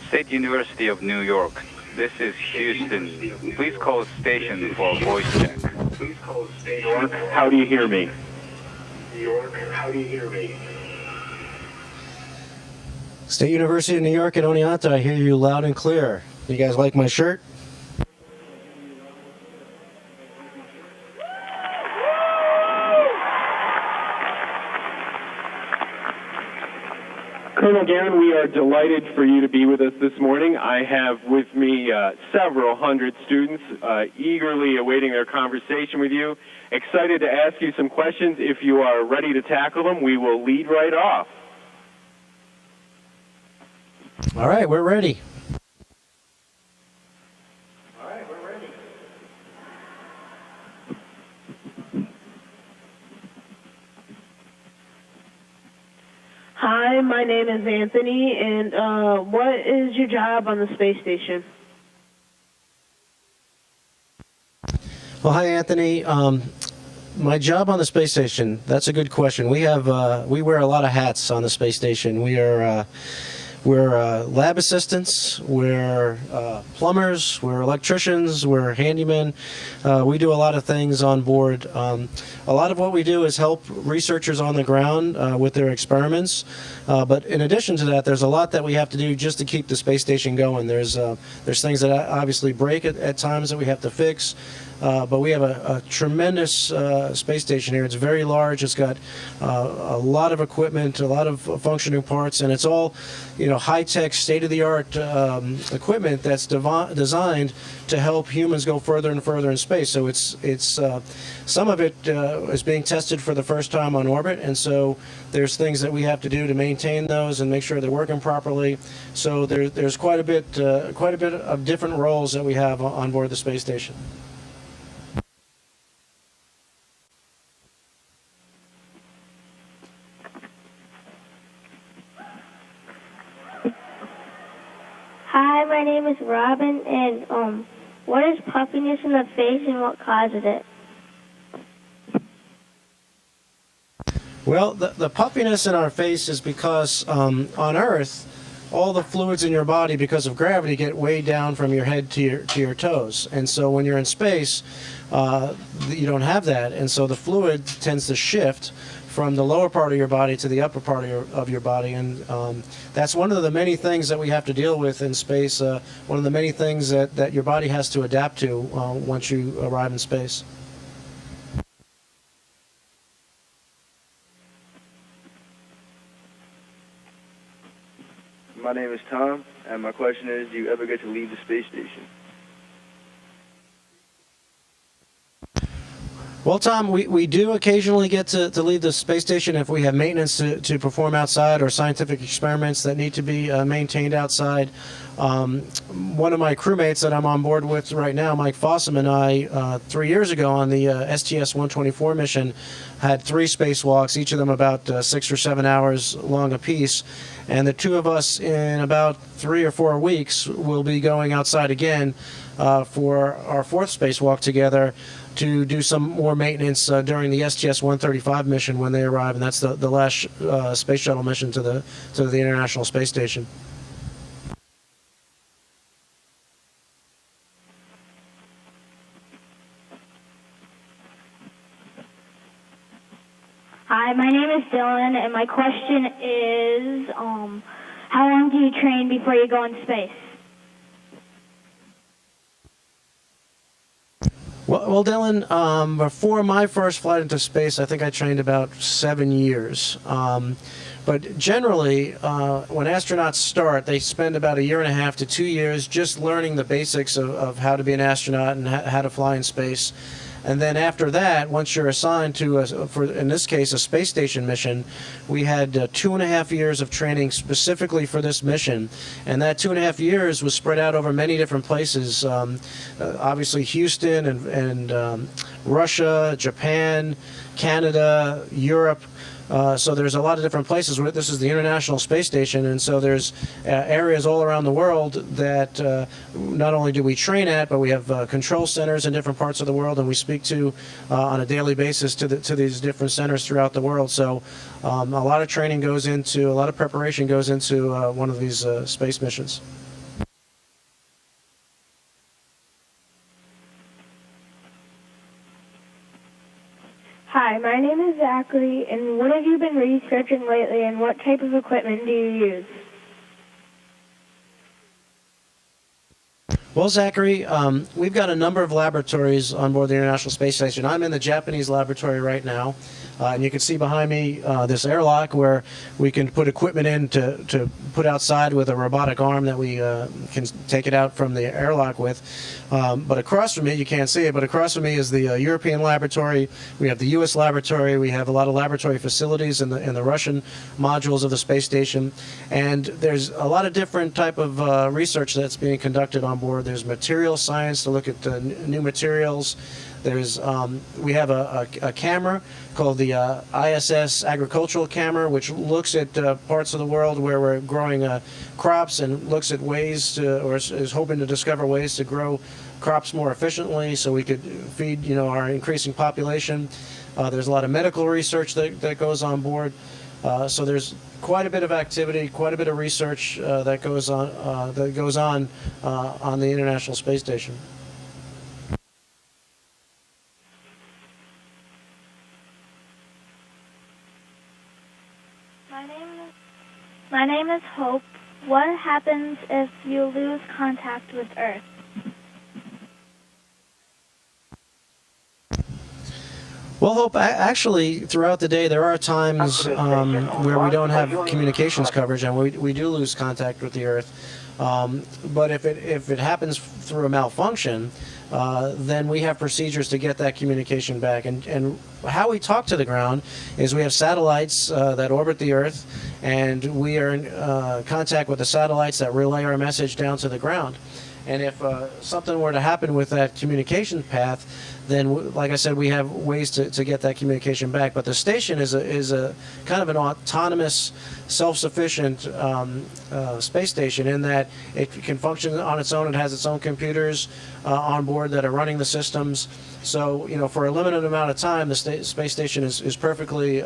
State University of New York. This is Houston. Please call station for voice check. New York, how do you hear me? New York, how do you hear me? State University of New York at Oneonta, I hear you loud and clear. You guys like my shirt? Colonel Garan, we are delighted for you to be with us this morning. I have with me several hundred students eagerly awaiting their conversation with you. Excited to ask you some questions. If you are ready to tackle them, we will lead right off. All right, we're ready. Hi, my name is Anthony, and what is your job on the space station? Well, hi, Anthony. My job on the space station, that's a good question. We wear a lot of hats on the space station. We're lab assistants, we're plumbers, we're electricians, we're handymen. We do a lot of things on board. A lot of what we do is help researchers on the ground with their experiments. But in addition to that, there's a lot that we have to do just to keep the space station going. There's things that obviously break at times that we have to fix. But we have a tremendous space station here. It's very large. It's got a lot of equipment, a lot of functioning parts, and it's all, high-tech, state-of-the-art equipment that's designed to help humans go further and further in space. So it's some of it is being tested for the first time on orbit, and so there's things that we have to do to maintain those and make sure they're working properly. So there's quite a bit of different roles that we have on board the space station. Hi, my name is Robin, and what is puffiness in the face and what causes it? Well, the puffiness in our face is because on Earth, all the fluids in your body, because of gravity, get way down from your head to your toes. And so when you're in space, you don't have that. And so the fluid tends to shift from the lower part of your body to the upper part of your body. And that's one of the many things that we have to deal with in space, one of the many things that your body has to adapt to once you arrive in space. My name is Tom, and my question is, do you ever get to leave the space station? Well, Tom, we do occasionally get to leave the space station if we have maintenance to perform outside or scientific experiments that need to be maintained outside. One of my crewmates that I'm on board with right now, Mike Fossum, and I, 3 years ago on the STS-124 mission, had 3 spacewalks, each of them about 6 or 7 hours long apiece. And the two of us, in about 3 or 4 weeks, will be going outside again for our 4th spacewalk together to do some more maintenance during the STS-135 mission when they arrive, and that's the last space shuttle mission to the International Space Station. Hi, my name is Dylan, and my question is, how long do you train before you go in space? Well, Dylan, before my first flight into space, I think I trained about 7 years. But generally, when astronauts start, they spend about 1.5 to 2 years just learning the basics of how to be an astronaut and how to fly in space. And then after that, once you're assigned to, in this case, a space station mission, we had 2.5 years of training specifically for this mission. And that 2.5 years was spread out over many different places. Obviously, Houston and Russia, Japan, Canada, Europe. So there's a lot of different places. This is the International Space Station, and so there's areas all around the world that not only do we train at, but we have control centers in different parts of the world, and we speak to on a daily basis to these different centers throughout the world. So a lot of training goes into, a lot of preparation goes into one of these space missions. my name is Zachary, and what have you been researching lately, and what type of equipment do you use? Well, Zachary, we've got a number of laboratories on board the International Space Station. I'm in the Japanese laboratory right now, and you can see behind me this airlock where we can put equipment in to put outside with a robotic arm that we can take it out from the airlock with. But across from me, you can't see it, but across from me is the European laboratory. We have the U.S. laboratory. We have a lot of laboratory facilities in the Russian modules of the space station. And there's a lot of different type of research that's being conducted on board. There's material science to look at new materials. There's we have a camera called the ISS agricultural camera, which looks at parts of the world where we're growing crops and looks at ways to, or is hoping to discover ways to grow crops more efficiently so we could feed, our increasing population. There's a lot of medical research that goes on board. So there's quite a bit of activity, quite a bit of research that goes on the International Space Station. My name is Hope. What happens if you lose contact with Earth? Well, Hope, actually, throughout the day, there are times where we don't have communications coverage and we do lose contact with the Earth. But if it happens through a malfunction, then we have procedures to get that communication back. And how we talk to the ground is we have satellites that orbit the Earth, and we are in contact with the satellites that relay our message down to the ground. And if something were to happen with that communication path, then, like I said, we have ways to get that communication back. But the station is a kind of an autonomous, self-sufficient space station in that it can function on its own. It has its own computers on board that are running the systems. So, for a limited amount of time, the space station is perfectly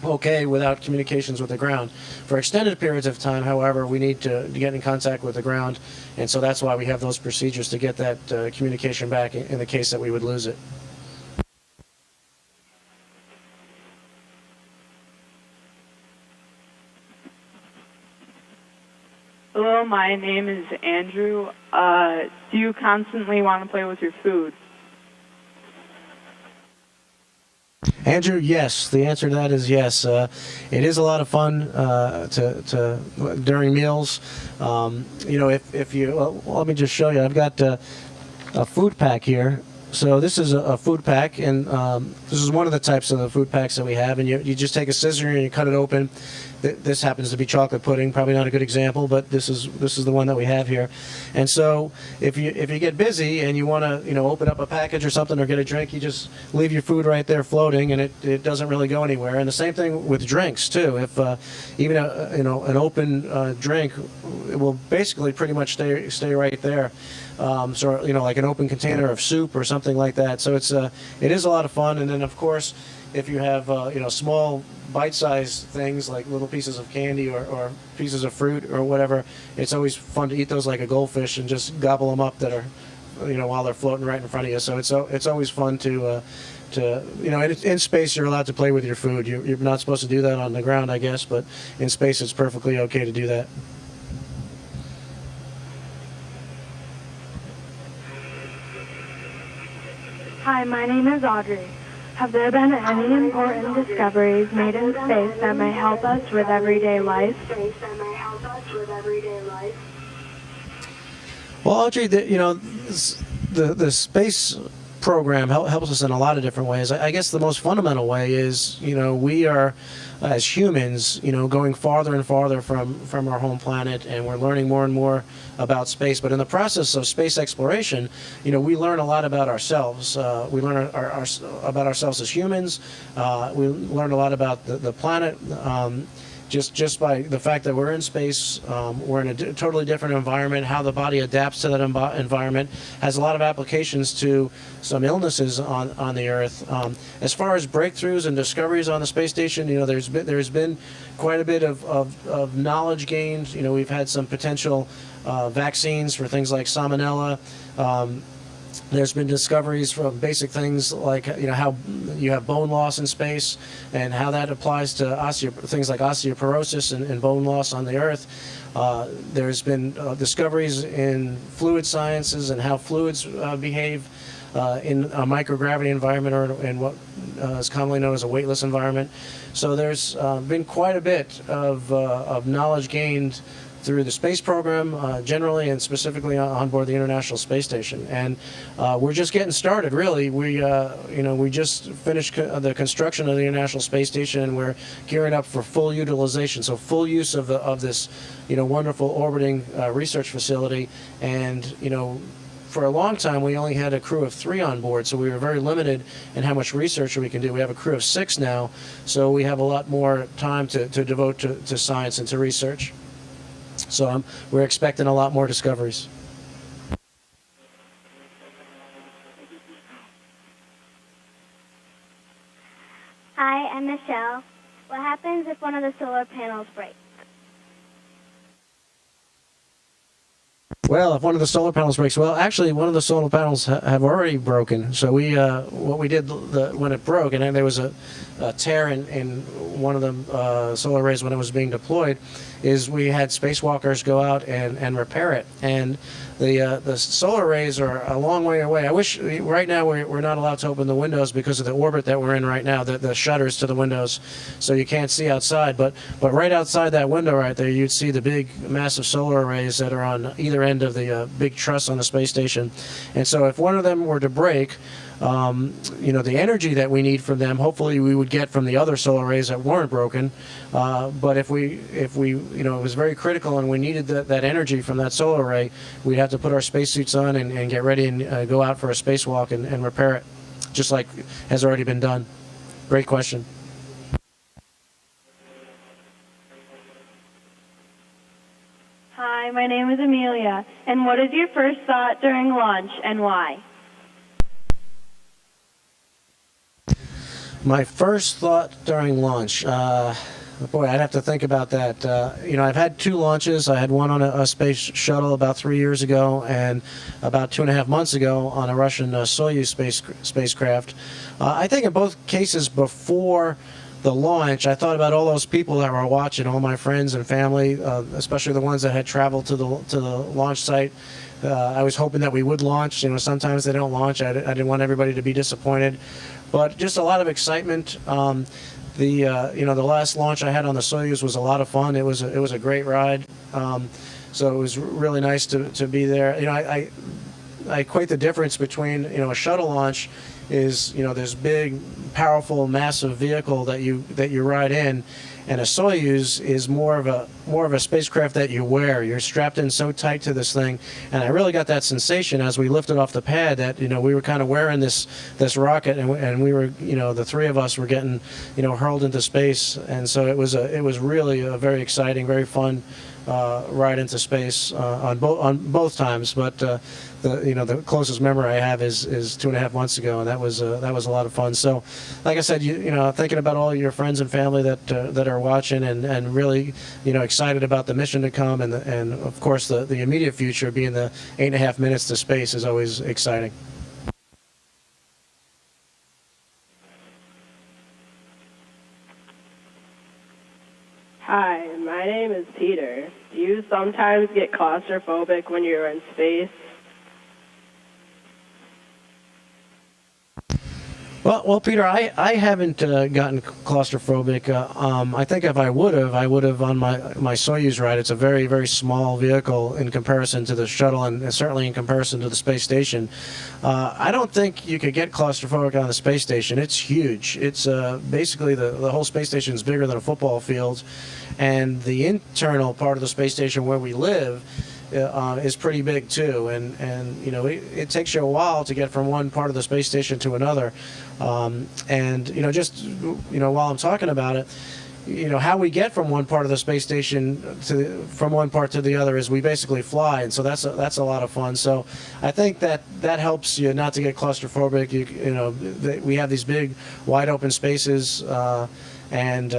okay without communications with the ground. For extended periods of time, however, we need to get in contact with the ground, and so that's why we have those procedures to get that communication back in the case that we would lose it. Hello, my name is Andrew. Do you constantly want to play with your food? Andrew, yes. The answer to that is yes. It is a lot of fun during meals. If you let me just show you. I've got a food pack here. So this is a food pack, and this is one of the types of the food packs that we have. And you just take a scissor and you cut it open. This happens to be chocolate pudding. Probably not a good example, but this is the one that we have here. And so if you get busy and you want to open up a package or something or get a drink, you just leave your food right there floating, and it doesn't really go anywhere. And the same thing with drinks too. If even an open drink, it will basically pretty much stay right there. So like an open container of soup or something like that. So it is a lot of fun. And then of course, if you have small bite-sized things like little pieces of candy or pieces of fruit or whatever, it's always fun to eat those like a goldfish and just gobble them up that are while they're floating right in front of you. So it's always fun to in space you're allowed to play with your food. You're not supposed to do that on the ground, I guess, but in space it's perfectly okay to do that. Hi, my name is Audrey. Have there been any important discoveries made in space that may help us with everyday life? Well, Audrey, the space program helps us in a lot of different ways. I guess the most fundamental way is, we are, as humans, going farther and farther from our home planet, and we're learning more and more about space. But in the process of space exploration, we learn a lot about ourselves. We learn about ourselves as humans. We learn a lot about the planet. Just by the fact that we're in space, we're in a totally different environment. How the body adapts to that environment has a lot of applications to some illnesses on the Earth. As far as breakthroughs and discoveries on the space station, there's been quite a bit of knowledge gained. We've had some potential vaccines for things like salmonella. There's been discoveries from basic things like how you have bone loss in space and how that applies to things like osteoporosis and bone loss on the Earth. There's been discoveries in fluid sciences and how fluids behave in a microgravity environment or in what is commonly known as a weightless environment. So there's been quite a bit of knowledge gained through the space program generally and specifically on board the International Space Station. And we're just getting started, really. We just finished the construction of the International Space Station, and we're gearing up for full utilization, so full use of this wonderful orbiting research facility. And for a long time, we only had a crew of 3 on board, so we were very limited in how much research we can do. We have a crew of 6 now, so we have a lot more time to devote to science and to research. So we're expecting a lot more discoveries. Hi, I'm Michelle. What happens if one of the solar panels breaks? Well, if one of the solar panels breaks, well, actually, one of the solar panels have already broken. So what we did when it broke, and then there was a tear in one of the solar arrays when it was being deployed, is we had spacewalkers go out and repair it. And the solar arrays are a long way away. I wish right now we're not allowed to open the windows because of the orbit that we're in right now, the shutters to the windows, so you can't see outside. But right outside that window right there, you'd see the big, massive solar arrays that are on either end of the big truss on the space station. And so if one of them were to break, the energy that we need from them, hopefully we would get from the other solar arrays that weren't broken. But if we it was very critical and we needed that energy from that solar array, we'd have to put our spacesuits on and get ready and go out for a spacewalk and repair it, just like has already been done. Great question. Hi, my name is Amelia. And what is your first thought during launch and why? My first thought during launch, boy, I'd have to think about that. I've had 2 launches. I had one on a space shuttle about 3 years ago, and about 2.5 months ago on a Russian Soyuz spacecraft. I think in both cases before the launch, I thought about all those people that were watching, all my friends and family, especially the ones that had traveled to the launch site. I was hoping that we would launch. Sometimes they don't launch. I didn't want everybody to be disappointed. But just a lot of excitement. The last launch I had on the Soyuz was a lot of fun. It was a great ride. So it was really nice to be there. I equate the difference between a shuttle launch is this big, powerful, massive vehicle that you ride in, and a Soyuz is more of a spacecraft that you wear. You're strapped in so tight to this thing, and I really got that sensation as we lifted off the pad that we were kind of wearing this rocket, and we were the 3 of us were getting hurled into space, and so it was really a very exciting, very fun ride into space on both times. But the closest memory I have is 2.5 months ago, and that was a lot of fun. So, like I said, thinking about all your friends and family that are watching, and really excited about the mission to come, and of course the immediate future being the 8.5 minutes to space is always exciting. Hi, my name is Peter. Do you sometimes get claustrophobic when you're in space? Well, Peter, I haven't gotten claustrophobic. I think if I would have on my Soyuz ride. It's a very, very small vehicle in comparison to the shuttle, and certainly in comparison to the space station. I don't think you could get claustrophobic on the space station. It's huge. It's basically the whole space station is bigger than a football field, and the internal part of the space station where we live is pretty big too, and it takes you a while to get from one part of the space station to another, and while I'm talking about it, how we get from one part of the space station from one part to the other is we basically fly, and so that's a lot of fun. So I think that helps you not to get claustrophobic. We have these big wide open spaces. And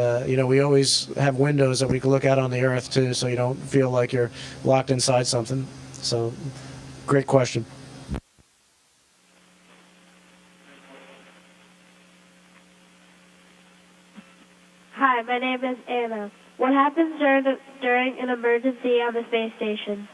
we always have windows that we can look out on the Earth too, so you don't feel like you're locked inside something. So, great question. name is Anna. What happens during an emergency on the space station?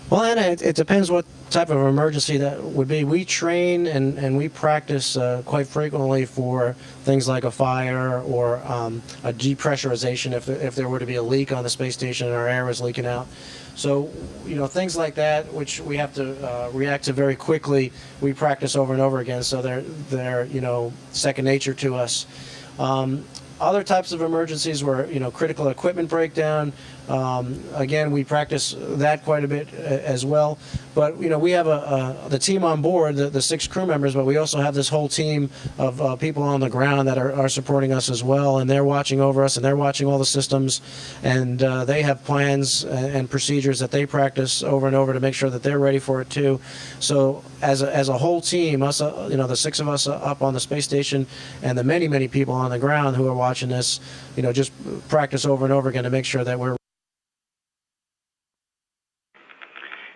Well, Anna, it depends what type of emergency that would be. We train and we practice quite frequently for things like a fire or a depressurization if there were to be a leak on the space station and our air was leaking out. So, things like that, which we have to react to very quickly, we practice over and over again. So they're second nature to us. Other types of emergencies were, critical equipment breakdown. Again, we practice that quite a bit as well. But, we have the team on board, the 6 crew members, but we also have this whole team of people on the ground that are supporting us as well. And they're watching over us, and they're watching all the systems. And they have plans and procedures that they practice over and over to make sure that they're ready for it, too. So as a whole team, us, the 6 of us up on the space station and the many, many people on the ground who are watching this, just practice over and over again to make sure that we're.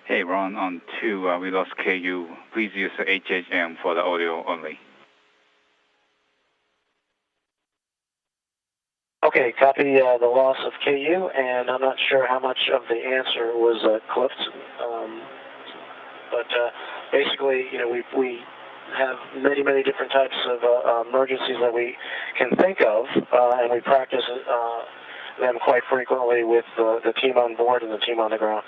Hey, Ron, on 2, we lost KU. Please use the HHM for the audio only. Okay, copy the loss of KU, and I'm not sure how much of the answer was clipped. But basically, we have many, many different types of emergencies that we can think of, and we practice them quite frequently with the team on board and the team on the ground.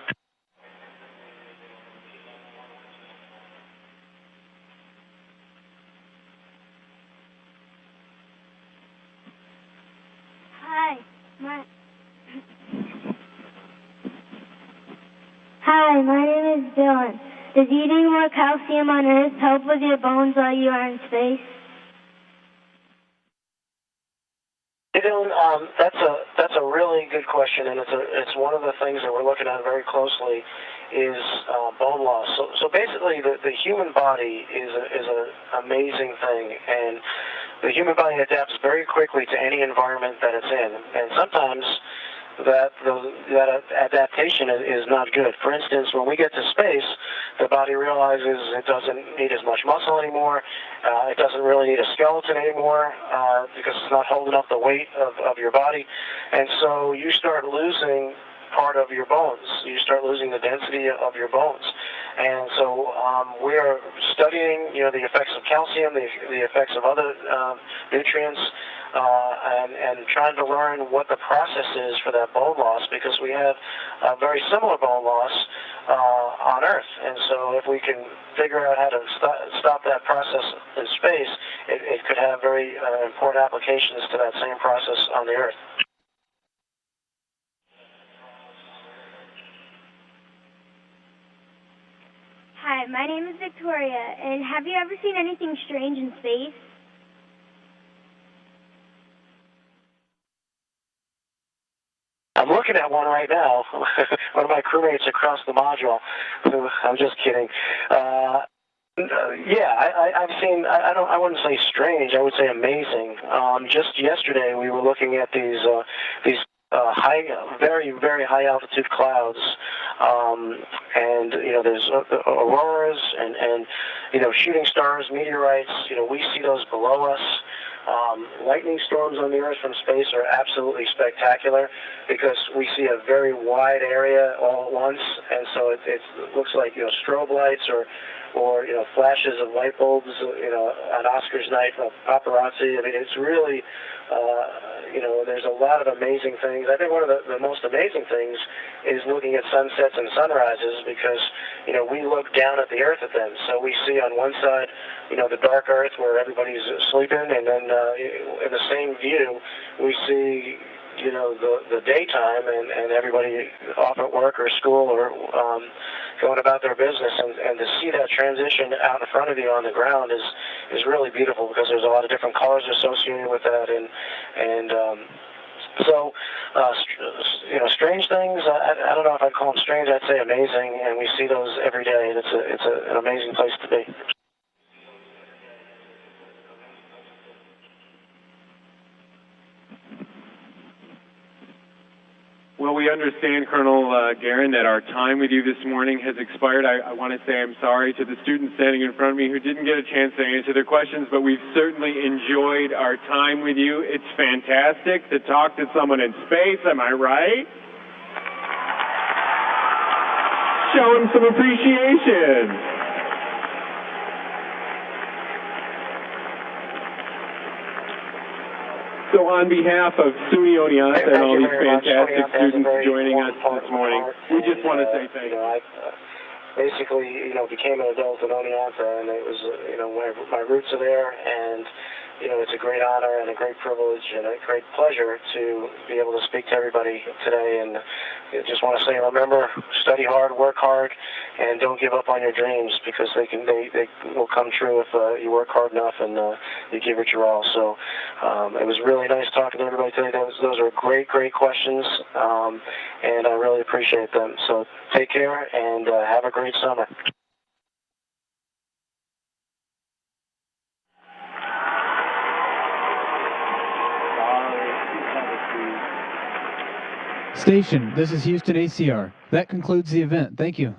Hi, my name is Dylan. Does eating more calcium on Earth help with your bones while you are in space? Hey, Dylan, that's a really good question, and it's one of the things that we're looking at very closely is bone loss. So basically, the human body is an amazing thing, and the human body adapts very quickly to any environment that it's in, and sometimes that adaptation is not good. For instance, when we get to space, the body realizes it doesn't need as much muscle anymore. It doesn't really need a skeleton anymore because it's not holding up the weight of your body. And so you start losing part of your bones. You start losing the density of your bones. And so we are studying, the effects of calcium, the effects of other nutrients, and trying to learn what the process is for that bone loss, because we have a very similar bone loss on Earth. And so if we can figure out how to stop that process in space, it could have very important applications to that same process on the Earth. Hi, my name is Victoria, and have you ever seen anything strange in space? I'm looking at one right now. One of my crewmates across the module. I'm just kidding. Yeah, I've seen. I wouldn't say strange. I would say amazing. Just yesterday, we were looking at these high, very, very high altitude clouds, and there's auroras and shooting stars, meteorites. We see those below us. Lightning storms on the Earth from space are absolutely spectacular because we see a very wide area all at once, and so it looks like strobe lights or flashes of light bulbs on Oscars night, paparazzi. I mean, it's really there's a lot of amazing things. I think one of the most amazing things is looking at sunsets and sunrises because we look down at the Earth at them. So we see on one side the dark Earth where everybody's sleeping, and then in the same view we see the daytime and everybody off at work or school or going about their business, and to see that transition out in front of you on the ground is really beautiful because there's a lot of different colors associated with that, and so strange things. I don't know if I'd call them strange. I'd say amazing, and we see those every day. And it's an amazing place to be. Well, we understand, Colonel Garan, that our time with you this morning has expired. I want to say I'm sorry to the students standing in front of me who didn't get a chance to answer their questions, but we've certainly enjoyed our time with you. It's fantastic to talk to someone in space, am I right? Show him some appreciation. So on behalf of SUNY Oneonta and all these fantastic students joining us this morning, we just want to say thank you. Basically, became an adult in Oneonta, and it was, my roots are there, and, it's a great honor and a great privilege and a great pleasure to be able to speak to everybody today. And I just want to say, remember, study hard, work hard, and don't give up on your dreams, because they will come true if you work hard enough and you give it your all. So it was really nice talking to everybody today. Those are great questions, and I really appreciate them. So take care and have a great summer. Station, this is Houston ACR. That concludes the event. Thank you.